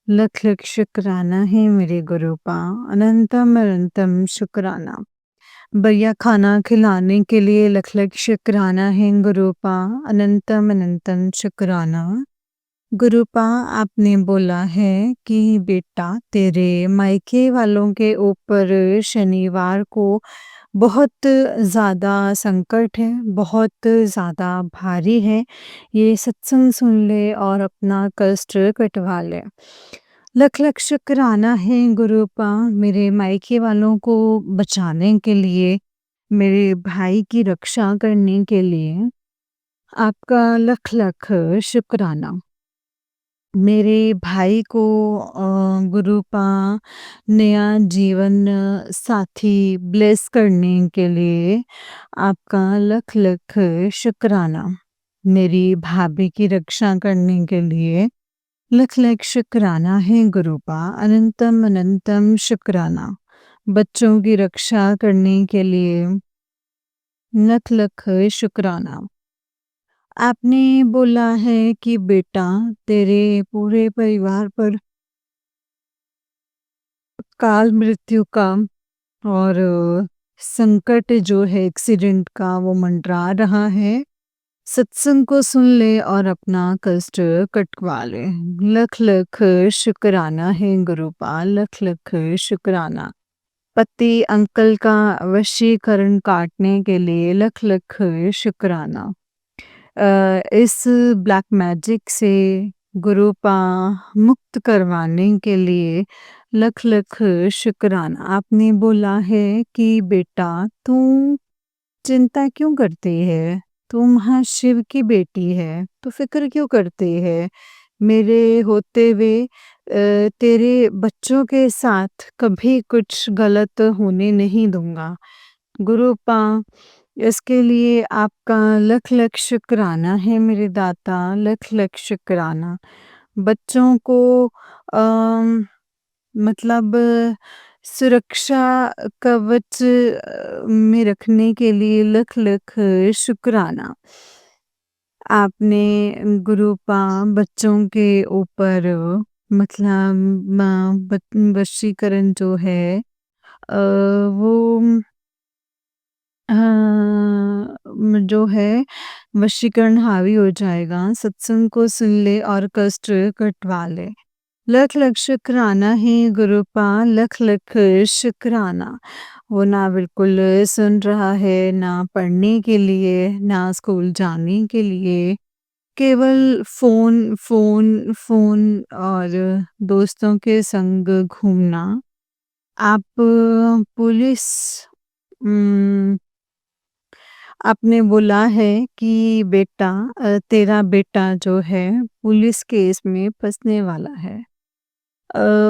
लख लख शुक्राना है मेरे गुरुपा। अनंतम अनंतम शुक्राना। बढ़िया खाना खिलाने के लिए लख लख शुक्राना है गुरुपा। अनंतम अनंतम शुक्राना। गुरुपा आपने बोला है कि बेटा तेरे मायके वालों के ऊपर शनिवार को बहुत ज़्यादा संकट है, बहुत ज़्यादा भारी है। ये सत्संग सुन ले और अपना कष्ट कटवा ले। लख लख शुक्राना है गुरुपा मेरे मायके वालों को बचाने के लिए, मेरे भाई की रक्षा करने के लिए आपका लख लख शुक्राना। मेरे भाई को गुरुपा नया जीवन साथी ब्लेस करने के लिए आपका लख लख शुक्राना। मेरी भाभी की रक्षा करने के लिए लख लख शुक्राना है गुरुपा। अनंतम अनंतम शुक्राना। बच्चों की रक्षा करने के लिए लख लख शुक्राना। आपने बोला है कि बेटा तेरे पूरे परिवार पर काल मृत्यु का और संकट जो है एक्सीडेंट का वो मंडरा रहा है। सत्संग को सुन ले और अपना कष्ट कटवा ले। लख लख शुक्राना है गुरुपा। लख लख शुक्राना। पति अंकल का वशीकरण काटने के लिए लख लख शुक्राना। इस ब्लैक मैजिक से गुरुपा मुक्त करवाने के लिए लख लख शुक्राना। आपने बोला है कि बेटा तू चिंता क्यों करती है? तू महाशिव की बेटी है, तो फिक्र क्यों करती है? मेरे होते हुए तेरे बच्चों के साथ कभी कुछ गलत होने नहीं दूंगा। गुरुपा इसके लिए आपका लख लख शुक्राना है मेरे दाता। लख लख शुक्राना। बच्चों को अम, मतलब सुरक्षा कवच में रखने के लिए लख लख शुक्राना। आपने गुरुपा बच्चों के ऊपर मतलब वशीकरण जो है वो जो है वशीकरण हावी हो जाएगा। सत्संग को सुन ले और कष्ट कटवा ले। लख लख शुक्राना है गुरुपा। लख लख शुक्राना। वो ना बिल्कुल सुन रहा है, ना पढ़ने के लिए, ना स्कूल जाने के लिए। केवल फ़ोन, फ़ोन, फ़ोन और दोस्तों के संग घूमना। आप पुलिस आपने बोला है कि बेटा तेरा बेटा जो है पुलिस केस में फँसने वाला है।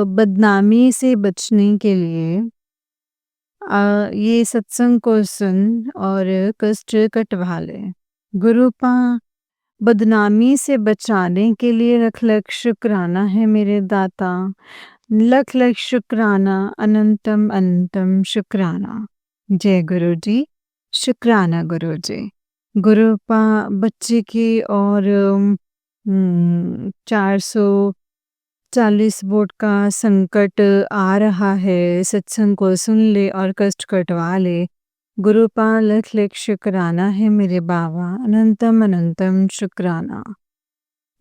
बदनामी से बचने के लिए ये सत्संग को सुन और कष्ट कटवा ले। गुरुपा बदनामी से बचाने के लिए लख लख शुक्राना है मेरे दाता। लख लख शुक्राना, अनंतम अनंतम शुक्राना। जय गुरु जी, शुक्राना गुरु जी। गुरुपा बच्चे की और 440 वोट का संकट आ रहा है। सत्संग को सुन ले और कष्ट कटवा ले। गुरुपा लख लख शुक्राना है मेरे बाबा। अनंतम अनंतम शुक्राना।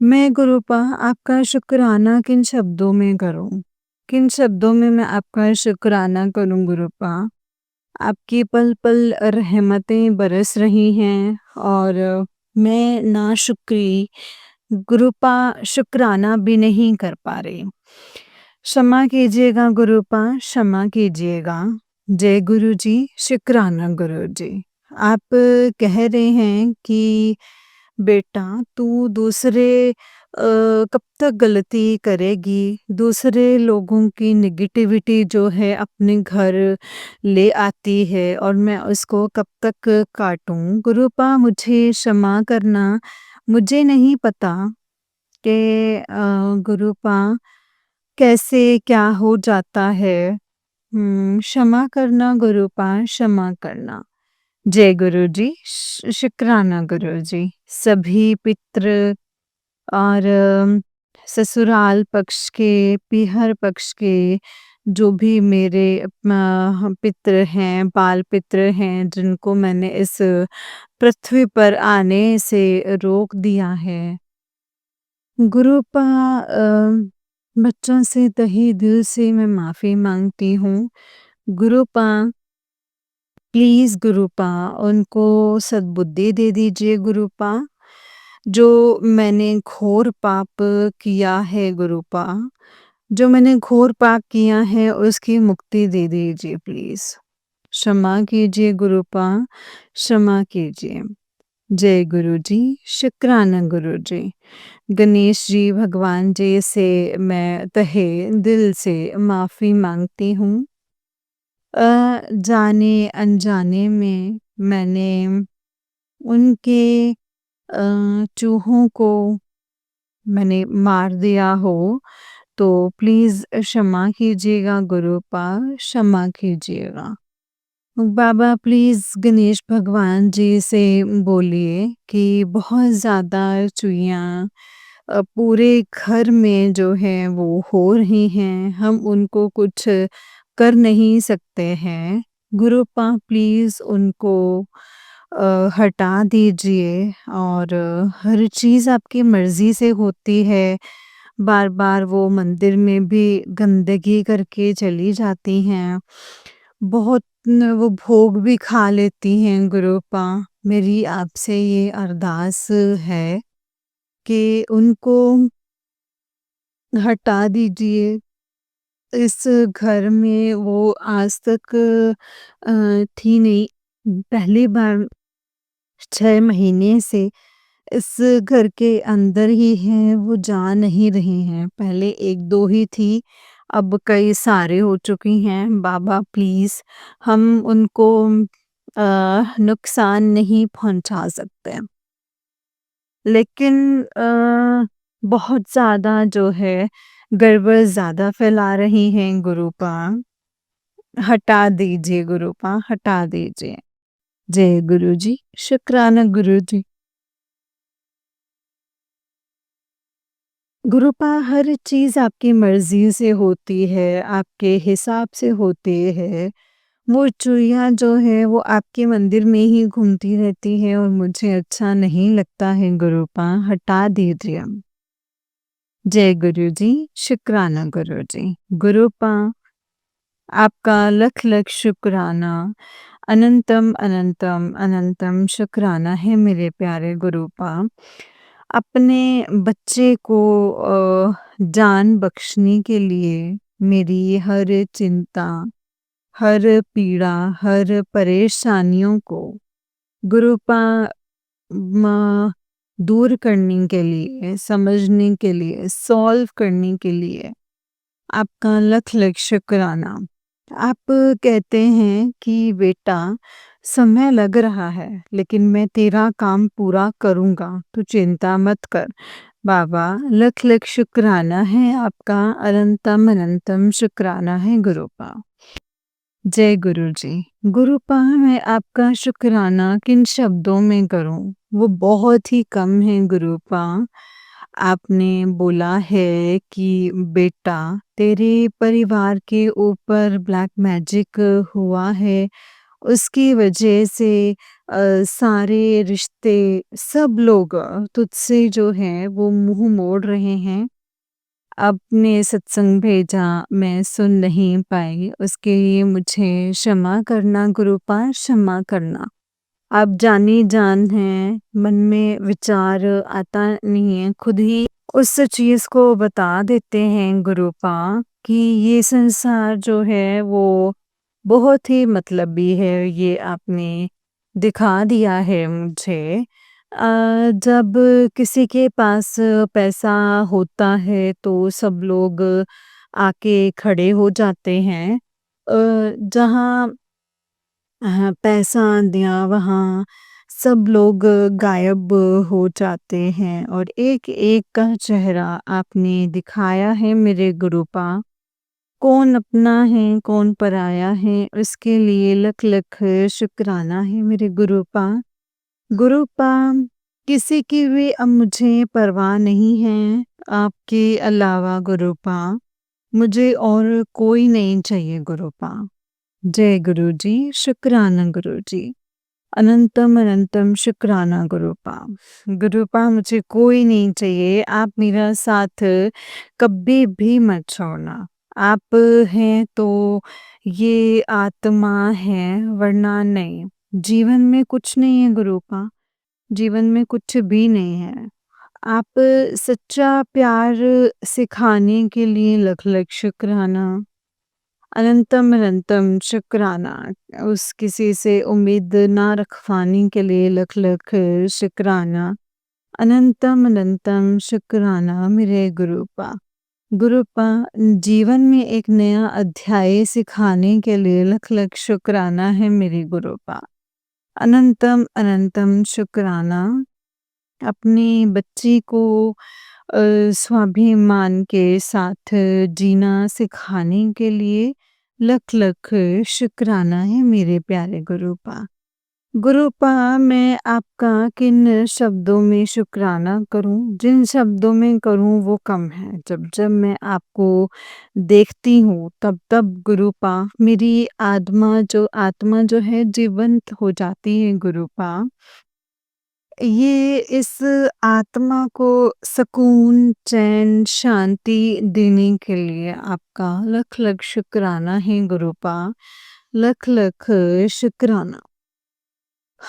मैं गुरुपा आपका शुक्राना किन शब्दों में करूं? किन शब्दों में मैं आपका शुक्राना करूं गुरुपा? आपकी पल पल रहमतें बरस रही हैं और मैं नाशुक्री गुरुपा शुक्राना भी नहीं कर पा रही। क्षमा कीजिएगा गुरुपा, क्षमा कीजिएगा। जय गुरु जी, शुक्राना गुरु जी। आप कह रहे हैं कि बेटा तू दूसरे कब तक गलती करेगी, दूसरे लोगों की नेगेटिविटी जो है अपने घर ले आती है और मैं उसको कब तक काटूँ। गुरुपा मुझे क्षमा करना, मुझे नहीं पता कि गुरुपा कैसे क्या हो जाता है। क्षमा करना गुरुपा, क्षमा करना। जय गुरु जी, शुक्राना गुरु जी। सभी पितृ और ससुराल पक्ष के, पीहर पक्ष के जो भी मेरे पितृ हैं, बाल पितृ हैं, जिनको मैंने इस पृथ्वी पर आने से रोक दिया है। गुरुपा बच्चों से तहे दिल से मैं माफ़ी माँगती हूँ। गुरुपा प्लीज़ गुरुपा उनको सद्बुद्धि दे दीजिए गुरुपा। जो मैंने घोर पाप किया है गुरुपा, जो मैंने घोर पाप किया है उसकी मुक्ति दे दीजिए प्लीज़। क्षमा कीजिए गुरुपा, क्षमा कीजिए। जय गुरु जी, शुक्राना गुरु जी। गणेश जी भगवान जी से मैं तहे दिल से माफ़ी माँगती हूँ। जाने अनजाने में मैंने उनके चूहों को मैंने मार दिया हो तो प्लीज़ क्षमा कीजिएगा गुरुपा, क्षमा कीजिएगा। बाबा प्लीज़ गणेश भगवान जी से बोलिए कि बहुत ज़्यादा चूहियाँ पूरे घर में जो है वो हो रही हैं, हम उनको कुछ कर नहीं सकते हैं। गुरुपा प्लीज़ उनको हटा दीजिए और हर चीज़ आपकी मर्ज़ी से होती है। बार-बार वो मंदिर में भी गंदगी करके चली जाती हैं। बहुत न वो भोग भी खा लेती हैं गुरुपा। मेरी आपसे ये अरदास है कि उनको हटा दीजिए। इस घर में वो आज तक थी नहीं। पहली बार 6 महीने से इस घर के अंदर ही हैं, वो जा नहीं रही हैं। पहले 1-2 ही थी, अब कई सारे हो चुकी हैं। बाबा प्लीज़ हम उनको नुकसान नहीं पहुँचा सकते। लेकिन बहुत ज़्यादा जो है गड़बड़ ज़्यादा फैला रही हैं गुरुपा। हटा दीजिए गुरुपा, हटा दीजिए। जय गुरु जी, शुक्राना गुरु जी। गुरुपा हर चीज़ आपकी मर्ज़ी से होती है, आपके हिसाब से होती है। वो चूहिया जो है वो आपके मंदिर में ही घूमती रहती है और मुझे अच्छा नहीं लगता है गुरुपा, हटा दीजिए। जय गुरु जी, शुक्राना गुरु जी। गुरुपा आपका लख लख शुक्राना, अनंतम अनंतम अनंतम शुक्राना है मेरे प्यारे गुरुपा। अपने बच्चे को जान बख्शने के लिए मेरी हर चिंता, हर पीड़ा, हर परेशानियों को गुरुपा म दूर करने के लिए, समझने के लिए, सॉल्व करने के लिए आपका लख लख शुक्राना। आप कहते हैं कि बेटा समय लग रहा है लेकिन मैं तेरा काम पूरा करूँगा, तू चिंता मत कर। बाबा लख लख शुक्राना है आपका, अनंतम अनंतम शुक्राना है गुरुपा। जय गुरु जी। गुरुपा मैं आपका शुक्राना किन शब्दों में करूं, वो बहुत ही कम है गुरुपा। आपने बोला है कि बेटा तेरे परिवार के ऊपर ब्लैक मैजिक हुआ है, उसकी वजह से सारे रिश्ते सब लोग तुझसे जो है वो मुंह मोड़ रहे हैं। आपने सत्संग भेजा, मैं सुन नहीं पाई, उसके लिए मुझे क्षमा करना गुरुपा, क्षमा करना। आप जानी-जान हैं, मन में विचार आता नहीं है, खुद ही उस चीज़ को बता देते हैं गुरुपा कि ये संसार जो है वो बहुत ही मतलबी है, ये आपने दिखा दिया है मुझे। जब किसी के पास पैसा होता है तो सब लोग आके खड़े हो जाते हैं। जहाँ पैसा दिया वहाँ सब लोग गायब हो जाते हैं और एक-एक का चेहरा आपने दिखाया है मेरे गुरुपा। कौन अपना है, कौन पराया है, इसके लिए लख-लख शुक्राना है मेरे गुरुपा। गुरुपा, किसी की भी अब मुझे परवाह नहीं है, आपके अलावा गुरुपा। मुझे और कोई नहीं चाहिए गुरुपा। जय गुरुजी, शुक्राना गुरुजी। अनंतम अनंतम शुक्राना गुरुपा। गुरुपा, मुझे कोई नहीं चाहिए, आप मेरा साथ कभी भी मत छोड़ना। आप हैं तो ये आत्मा है, वरना नहीं। जीवन में कुछ नहीं है गुरुपा, जीवन में कुछ भी नहीं है। आप सच्चा प्यार सिखाने के लिए लख-लख शुक्राना। अनंतम अनंतम शुक्राना। उस किसी से उम्मीद ना रखवाने के लिए लख-लख शुक्राना। अनंतम अनंतम शुक्राना मेरे गुरुपा। गुरुपा, जीवन में एक नया अध्याय सिखाने के लिए लख-लख शुक्राना है मेरे गुरुपा। अनंतम अनंतम शुक्राना। अपनी बच्ची को स्वाभिमान के साथ जीना सिखाने के लिए लख लख शुक्राना है मेरे प्यारे गुरुपा। गुरुपा, मैं आपका किन शब्दों में शुक्राना करूं, जिन शब्दों में करूं वो कम है। जब जब मैं आपको देखती हूँ तब तब गुरुपा मेरी आत्मा जो है जीवंत हो जाती है गुरुपा। ये इस आत्मा को सुकून, चैन, शांति देने के लिए आपका लख-लख शुक्राना है गुरुपा, लख-लख शुक्राना।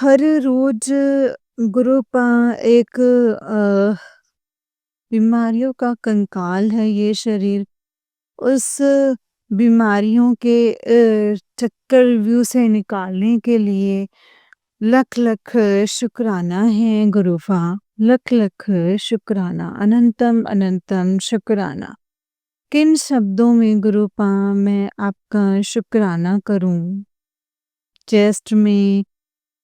हर रोज़ गुरुपा एक बीमारियों का कंकाल है ये शरीर। उस बीमारियों के चक्रव्यूह से निकालने के लिए लख लख शुक्राना है गुरुपा। लख लख शुक्राना, अनंतम अनंतम शुक्राना। किन शब्दों में गुरुपा मैं आपका शुक्राना करूं? चेस्ट में,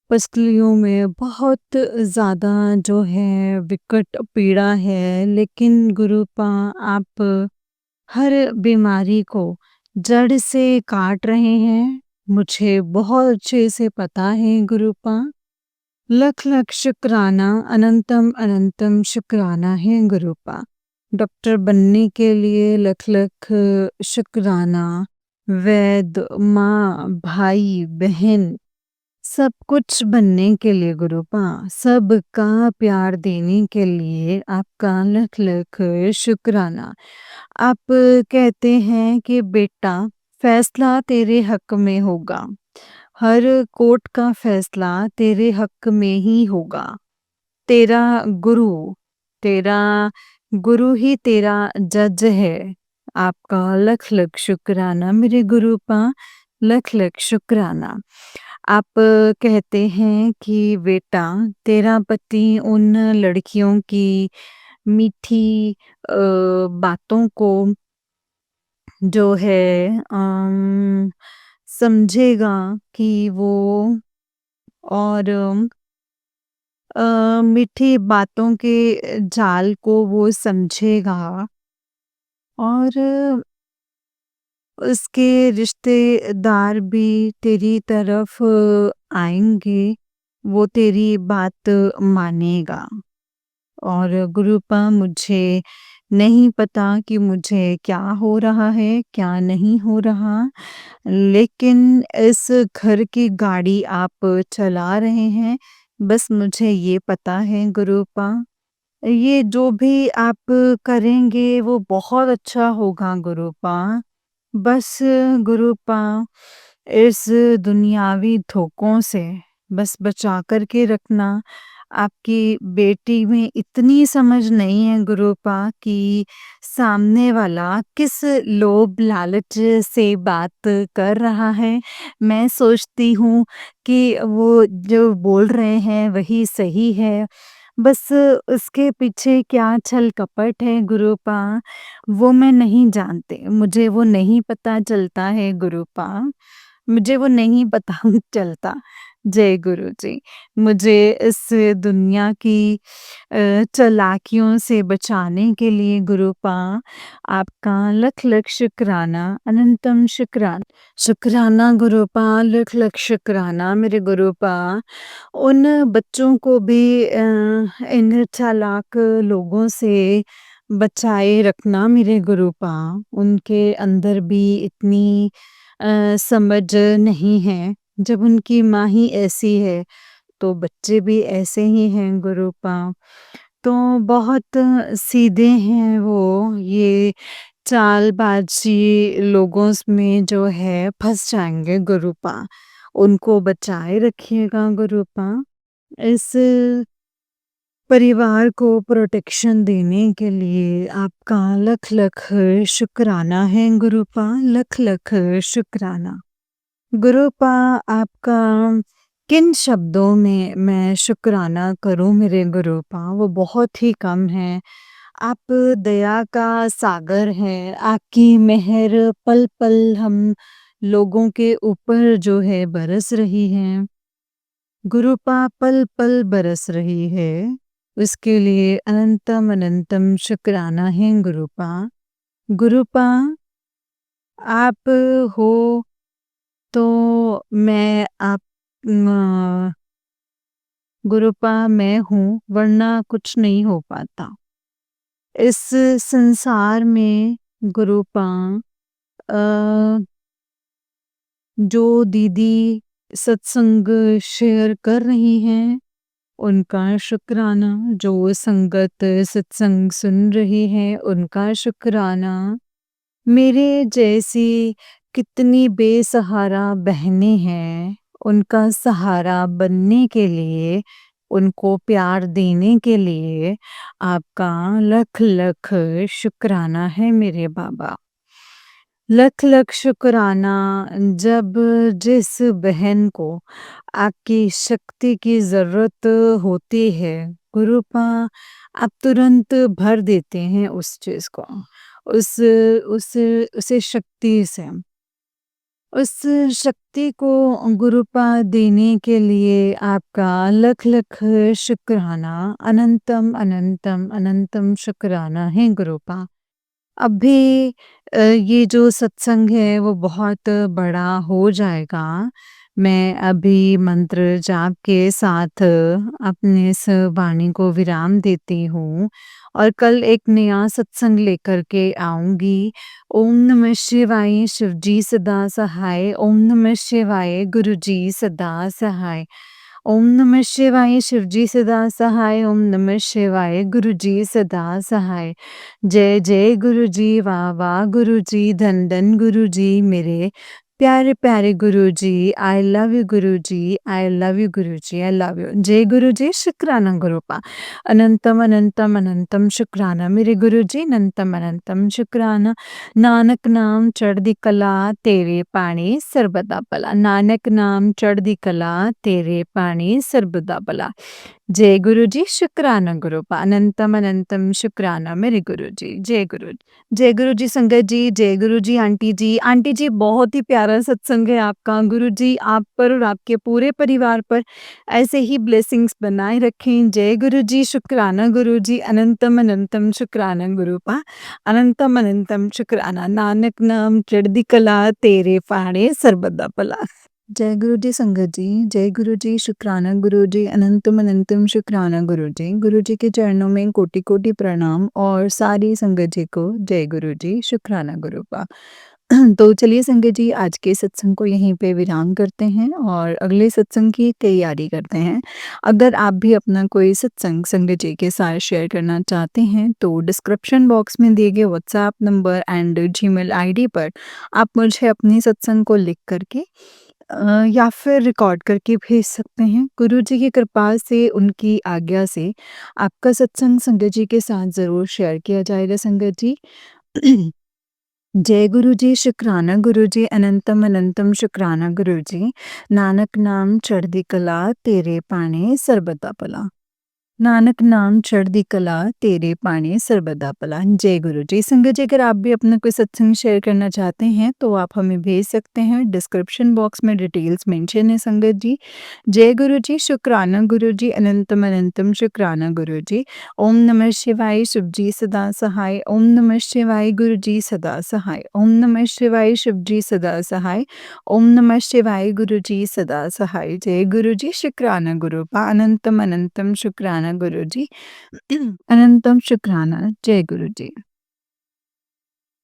पसलियों में बहुत ज़्यादा जो है विकट पीड़ा है, लेकिन गुरुपा आप हर बीमारी को जड़ से काट रहे हैं। मुझे बहुत अच्छे से पता है गुरुपा। लख लख शुक्राना, अनंतम अनंतम शुक्राना है गुरुपा। डॉक्टर बनने के लिए लख लख शुक्राना। वैद, माँ, भाई, बहन, सब कुछ बनने के लिए गुरुपा, सबका प्यार देने के लिए आपका लख लख शुक्राना। आप कहते हैं कि बेटा, फैसला तेरे हक में होगा। हर कोर्ट का फैसला तेरे हक में ही होगा। तेरा गुरु तेरा गुरु ही तेरा जज है। आपका लख लख शुक्राना मेरे गुरुपा, लख लख शुक्राना। आप कहते हैं कि बेटा, तेरा पति उन लड़कियों की मीठी बातों को जो है समझेगा कि वो और मीठी बातों के जाल को वो समझेगा और उसके रिश्तेदार भी तेरी तरफ आएँगे, वो तेरी बात मानेगा। और गुरुपा, मुझे नहीं पता कि मुझे क्या हो रहा है, क्या नहीं हो रहा, लेकिन इस घर की गाड़ी आप चला रहे हैं, बस मुझे ये पता है गुरुपा। ये जो भी आप करेंगे वो बहुत अच्छा होगा गुरुपा। बस गुरुपा, इस दुनियावी धोखों से बस बचा कर के रखना। आपकी बेटी में इतनी समझ नहीं है गुरूपा कि सामने वाला किस लोभ लालच से बात कर रहा है। मैं सोचती हूँ कि वो जो बोल रहे हैं वही सही है। बस उसके पीछे क्या छल-कपट है गुरूपा, वो मैं नहीं जानती। मुझे वो नहीं पता चलता है गुरूपा। मुझे वो नहीं पता चलता। जय गुरु जी। मुझे इस दुनिया की चालाकियों से बचाने के लिए गुरूपा आपका लख-लख शुक्राना, अनंतम शुक्राना। शुक्राना गुरूपा, लख-लख शुक्राना मेरे गुरूपा। उन बच्चों को भी इन चालाक लोगों से बचाए रखना मेरे गुरूपा। उनके अंदर भी इतनी समझ नहीं है। जब उनकी माँ ही ऐसी है, तो बच्चे भी ऐसे ही हैं गुरूपा। तो बहुत सीधे हैं वो, ये चालबाज़ी लोगों में जो है फँस जाएँगे गुरूपा। उनको बचाए रखिएगा गुरूपा। इस परिवार को प्रोटेक्शन देने के लिए आपका लख-लख शुक्राना है गुरूपा, लख-लख शुक्राना। गुरूपा आपका किन शब्दों में मैं शुक्राना करूँ मेरे गुरूपा, वो बहुत ही कम है। आप दया का सागर हैं, आपकी मेहर पल-पल हम लोगों के ऊपर जो है बरस रही है। गुरूपा पल-पल बरस रही है, उसके लिए अनंतम अनंतम शुक्राना है गुरूपा। गुरूपा आप हो तो मैं आप गुरूपा मैं हूँ, वरना कुछ नहीं हो पाता। इस संसार में गुरूपा अ, जो दीदी सत्संग शेयर कर रही हैं, उनका शुक्राना। जो संगत सत्संग सुन रही है, उनका शुक्राना। मेरे जैसी कितनी बेसहारा बहनें हैं, उनका सहारा बनने के लिए, उनको प्यार देने के लिए आपका लख-लख शुक्राना है मेरे बाबा। लख-लख शुक्राना। जब जिस बहन को आपकी शक्ति की ज़रूरत होती है, गुरूपा आप तुरंत भर देते हैं उस चीज़ को, उस उस उसे शक्ति से। उस शक्ति को गुरूपा देने के लिए आपका लख-लख शुक्राना, अनंतम, अनंतम, अनंतम शुक्राना है गुरूपा। अभी ये जो सत्संग है वो बहुत बड़ा हो जाएगा। मैं अभी मंत्र जाप के साथ अपने इस वाणी को विराम देती हूँ और कल एक नया सत्संग लेकर के आऊँगी। ओम नमः शिवाय शिवजी सदा सहाय, ओम नमः शिवाय गुरुजी सदा सहाय। ओम नमः शिवाय शिवजी सदा सहाय, ओम नमः शिवाय गुरुजी सदा सहाय। जय जय गुरुजी, वाह वाह गुरुजी, धन धन गुरुजी मेरे प्यारे प्यारे Guruji. I love you Guruji, I love you Guruji, I love you. जय गुरुजी, शुक्राना गुरूपा। अनंतम अनंतम अनंतम शुक्राना मेरे गुरुजी, अनंतम अनंतम शुक्राना। नानक नाम चढ़दी कला तेरे पाणी सर्बदा भला, नानक नाम चढ़दी कला तेरे पाणी सर्बदा भला। जय गुरुजी, शुक्राना गुरूपा। अनंतम अनंतम शुक्राना मेरे गुरुजी। जय गुरु। जय गुरुजी संगत जी, जय गुरुजी आंटी जी। आंटी जी बहुत ही प्यारा सत्संग है आपका। गुरुजी आप पर और आपके पूरे परिवार पर ऐसे ही ब्लेसिंग्स बनाए रखें। जय गुरुजी, शुक्राना गुरुजी, अनंतम अनंतम शुक्राना गुरूपा। अनंतम अनंतम शुक्राना। नानक नाम चढ़दी कला तेरे पाणे सर्बदा भला। जय गुरु जी संगत जी, जय गुरु जी, शुक्राना गुरु जी, अनंतम अनंतम शुक्राना गुरु जी। गुरु जी के चरणों में कोटि कोटि प्रणाम और सारी संगत जी को जय गुरु जी, शुक्राना गुरूपा। तो चलिए संगत जी आज के सत्संग को यहीं पे विराम करते हैं और अगले सत्संग की तैयारी करते हैं। अगर आप भी अपना कोई सत्संग संगत जी के साथ शेयर करना चाहते हैं तो डिस्क्रिप्शन बॉक्स में दिए गए WhatsApp number and Gmail ID पर आप मुझे अपने सत्संग को लिख करके या फिर रिकॉर्ड करके भेज सकते हैं। गुरु जी की कृपा से, उनकी आज्ञा से आपका सत्संग संगत जी के साथ ज़रूर शेयर किया जाएगा संगत जी। जय गुरु जी, शुक्राना गुरु जी, अनंतम अनंतम शुक्राना गुरु जी। नानक नाम चढ़दी कला, तेरे पाणे सर्बदा भला। नानक नाम चढ़दी कला, तेरे पाणे सर्वदा भला। जय गुरु जी। संगत जी, अगर आप भी अपना कोई सत्संग शेयर करना चाहते हैं तो आप हमें भेज सकते हैं। डिस्क्रिप्शन बॉक्स में डिटेल्स मेंशन है संगत जी। जय गुरु जी, शुक्राना गुरु जी, अनंतम अनंतम शुक्राना गुरु जी। ओम नमः शिवाय, शिव जी सदा सहाय। ओम नमः शिवाय, गुरु जी सदा सहाय। ओम नमः शिवाय, शिव जी सदा सहाय। ओम नमः शिवाय, गुरु जी सदा सहाय। जय गुरु जी, शुक्राना गुरु पा, अनंतम अनंतम शुक्राना गुरु जी। अनंतम शुक्राना। जय गुरु जी।